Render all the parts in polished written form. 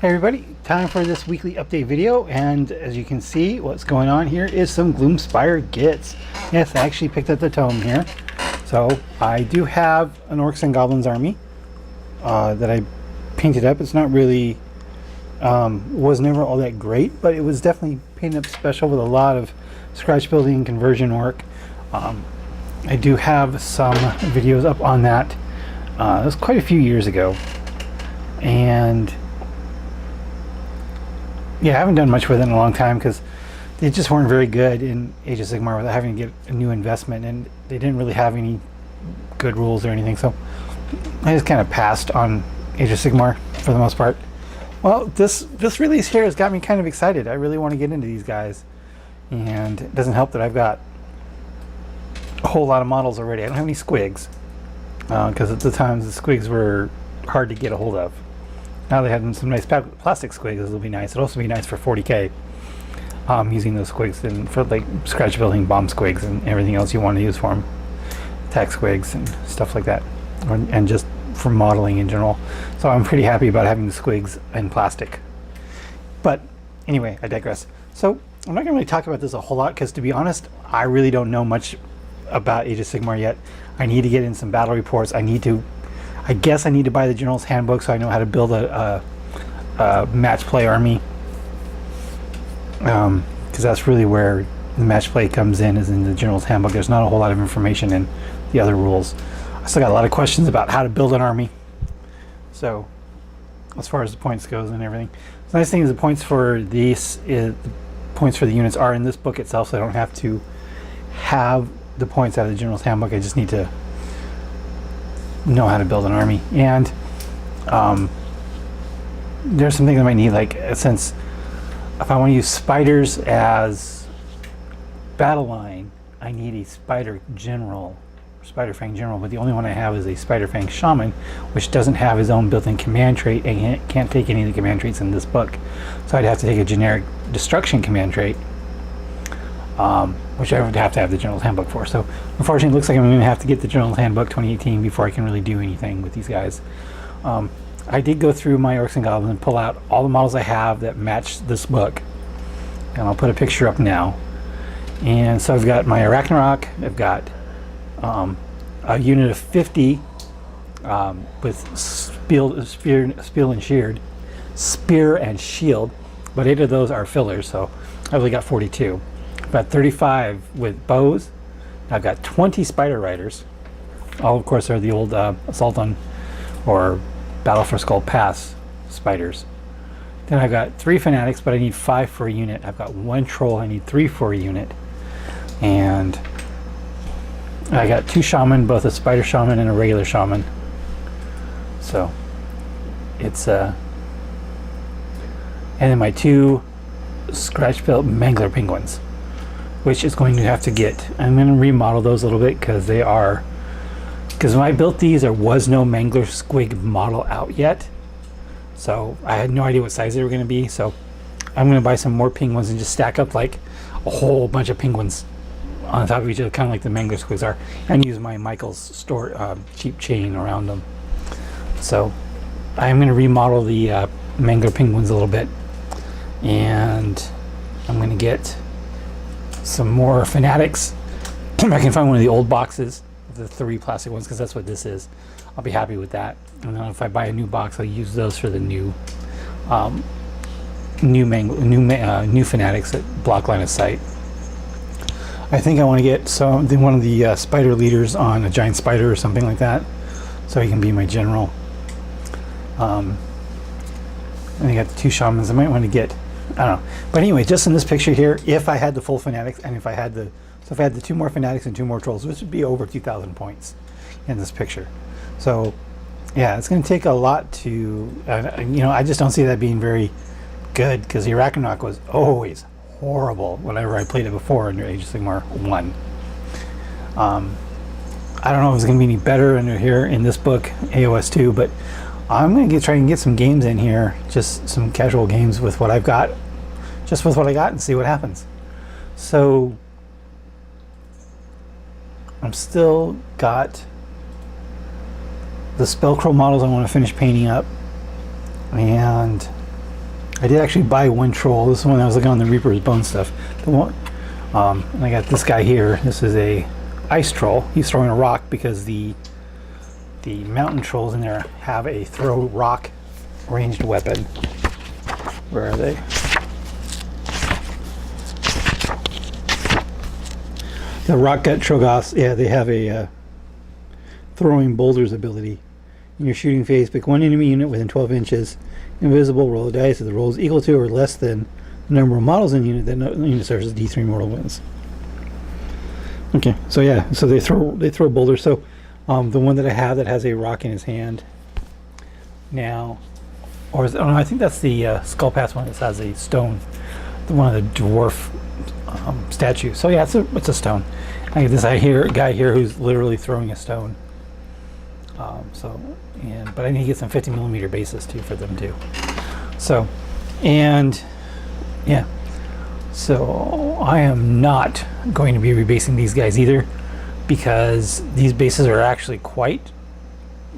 Hey everybody, time for this weekly update video, and as you can see, what's going on here is some Gloomspire Gits. Yes, I actually picked up the tome here. So I do have an Orcs and Goblins army that I painted up. It's not really, was never all that great, but it was definitely painted up special with a lot of scratch building and conversion work. I do have some videos up on that. It was quite a few years ago, and yeah, I haven't done much with it in a long time because they just weren't very good in Age of Sigmar without having to get a new investment, and they didn't really have any good rules or anything, so I just kind of passed on Age of Sigmar for the most part. Well, this release here has got me kind of excited. I really want to get into these guys, and it doesn't help that I've got a whole lot of models already. I don't have any squigs because at the times the squigs were hard to get a hold of. Now they have some nice plastic squigs. This will be nice. It'll also be nice for 40k, using those squigs and for like scratch building bomb squigs and everything else you want to use for them, attack squigs and stuff like that, and just for modeling in general. So I'm pretty happy about having the squigs in plastic. But anyway, I digress. So I'm not going to really talk about this a whole lot because, to be honest, I really don't know much about Age of Sigmar yet. I need to get in some battle reports. I guess I need to buy the General's Handbook so I know how to build a match play army, because that's really where the match play comes in, is in the General's Handbook. There's not a whole lot of information in the other rules. I still got a lot of questions about how to build an army, so as far as the points goes and everything. The nice thing is the points for the units are in this book itself, so I don't have to have the points out of the General's Handbook. I just need to know how to build an army. And there's some things I might need, like, since if I want to use spiders as battle line, I need a spider general, spider fang general, but the only one I have is a spider fang shaman, which doesn't have his own built-in command trait and can't take any of the command traits in this book. So I'd have to take a generic destruction command trait, which I would have to have the General's Handbook for. So unfortunately, it looks like I'm going to have to get the General's Handbook 2018 before I can really do anything with these guys. I did go through my Orcs and Goblins and pull out all the models I have that match this book, and I'll put a picture up now. And so I've got my Arachnarok. I've got a unit of 50 with spear and shield, but 8 of those are fillers, so I've only got 42. About 35 with bows. I've got 20 spider riders. All, of course, are the old assault on or battle for Skull Pass spiders. Then I've got 3 fanatics, but I need 5 for a unit. I've got 1 troll. I need 3 for a unit. And I got 2 shaman, both a spider shaman and a regular shaman. So it's and then my 2 scratch built mangler penguins, which is going to have to get. I'm going to remodel those a little bit because when I built these, there was no mangler squig model out yet, so I had no idea what size they were going to be. So I'm going to buy some more penguins and just stack up like a whole bunch of penguins on top of each other, kind of like the mangler squigs are, and use my Michael's cheap chain around them. So I'm going to remodel the mangler penguins a little bit, and I'm going to get some more fanatics. If I can find one of the old boxes, the 3 plastic ones, because that's what this is, I'll be happy with that. And then if I buy a new box, I'll use those for the new new fanatics that block line of sight. I think I want to get one of the spider leaders on a giant spider or something like that, so he can be my general. And I got the 2 shamans. I might want to get, I don't know. But anyway, just in this picture here, if I had the full fanatics, and if I had the 2 more fanatics and 2 more trolls, this would be over 2,000 points in this picture. So yeah, it's going to take a lot to, I just don't see that being very good, because the Arachnarok was always horrible whenever I played it before under Age of Sigmar 1. I don't know if it's going to be any better under here in this book, AOS 2, but I'm going to try and get some games in here, just some casual games with what I've got, and see what happens. So I'm still got the Spellcrow models I want to finish painting up, and I did actually buy one troll. This is one I was looking on the Reaper's Bone stuff. The one, and I got this guy here. This is a ice troll. He's throwing a rock because the mountain trolls in there have a throw rock ranged weapon. Where are they? The rock gut Trogoths, yeah, they have a throwing boulders ability. In your shooting phase, pick one enemy unit within 12 inches. Invisible, roll a dice. If the roll is equal to or less than the number of models in the unit, that unit serves as D3 mortal wounds. Okay, so yeah, so they throw boulders. So the one that I have that has a rock in his hand now, or is, oh no, I think that's the Skull Pass one that has a stone, one of the dwarf statues. So yeah, it's a stone. I get this guy here who's literally throwing a stone. But I need to get some 50 millimeter bases too for them too. So, and yeah, so I am not going to be rebasing these guys either, because these bases are actually quite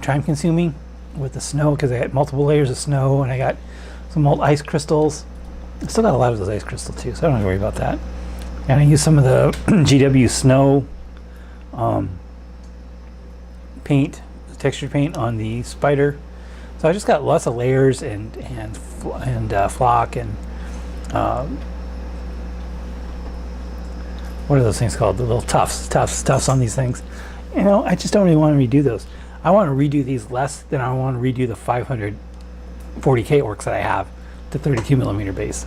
time consuming with the snow, because I got multiple layers of snow and I got some old ice crystals. I still got a lot of those ice crystals too, so I don't have to worry about that. And I use some of the GW snow paint, texture paint on the spider. So I just got lots of layers and flock and what are those things called? The little tufts on these things. You know, I just don't really want to redo those. I want to redo these less than I want to redo the 540K orcs that I have to 32 millimeter bases.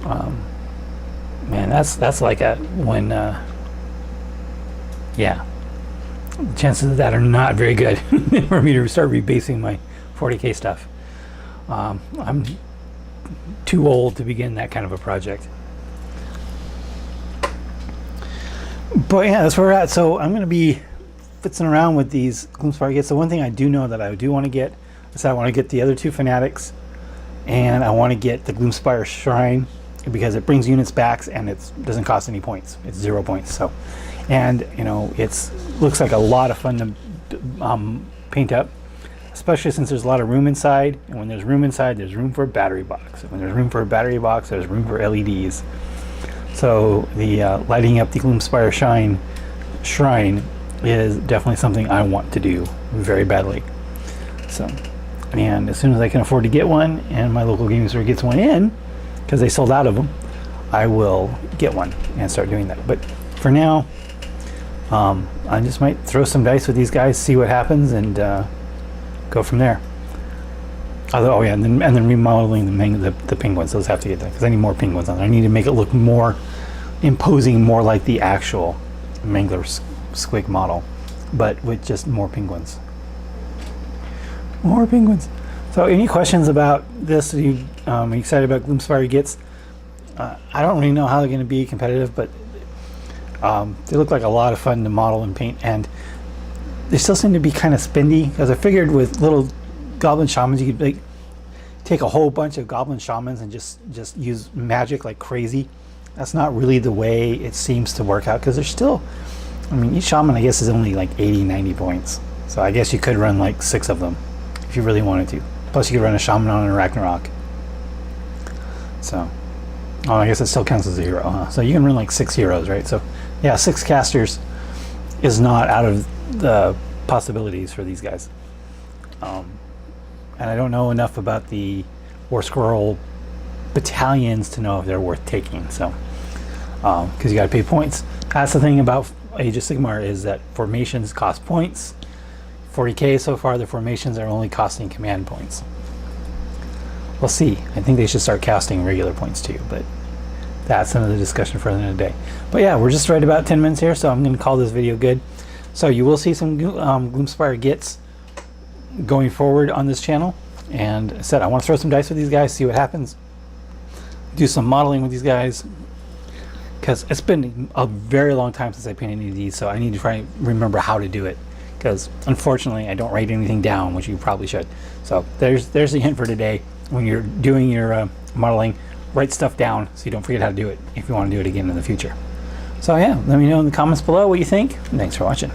Man, that's like a when yeah. The chances of that are not very good for me to start rebasing my 40K stuff. I'm too old to begin that kind of a project. But yeah, that's where we're at. So I'm going to be fitzing around with these Gloomspire Gits. The one thing I do know that I do want to get is I want to get the other two Fanatics, and I want to get the Gloomspire Shrine, because it brings units back and it doesn't cost any points. It's 0 points. So, and you know, looks like a lot of fun to paint up, especially since there's a lot of room inside. And when there's room inside, there's room for a battery box. And when there's room for a battery box, there's room for LEDs. So the lighting up the Gloomspire Shrine is definitely something I want to do very badly. So, and as soon as I can afford to get one, and my local gaming store gets one in, because they sold out of them, I will get one and start doing that. But for now, I just might throw some dice with these guys, see what happens, and go from there. Although, oh yeah, and then remodeling the penguins. Those have to get done, because I need more penguins on there. I need to make it look more imposing, more like the actual Mangler Squig model, but with just more penguins. More penguins. So, any questions about this? Are you excited about Gloomspire Gits? I don't really know how they're going to be competitive, but they look like a lot of fun to model and paint, and they still seem to be kind of spendy, because I figured with little goblin shamans you could like take a whole bunch of goblin shamans and just use magic like crazy. That's not really the way it seems to work out, because there's still, I mean, each shaman I guess is only like 80-90 points, so I guess you could run like 6 of them if you really wanted to. Plus you could run a shaman on a Ragnarok. So, oh, I guess it still counts as a hero, huh? So you can run like 6 heroes, right? So yeah, 6 casters is not out of the possibilities for these guys. And I don't know enough about the War Scroll battalions to know if they're worth taking. So, because you got to pay points. That's the thing about Age of Sigmar, is that formations cost points. 40K so far, the formations are only costing command points. We'll see. I think they should start casting regular points too, but that's another discussion for another day. But yeah, we're just right about 10 minutes here, so I'm going to call this video good. So you will see some Gloomspire Gits going forward on this channel. And I said I want to throw some dice with these guys, see what happens. Do some modeling with these guys, because it's been a very long time since I painted any of these, so I need to try and remember how to do it, because unfortunately I don't write anything down, which you probably should. So there's the hint for today. When you're doing your modeling, write stuff down so you don't forget how to do it if you want to do it again in the future. So yeah, let me know in the comments below what you think. Thanks for watching.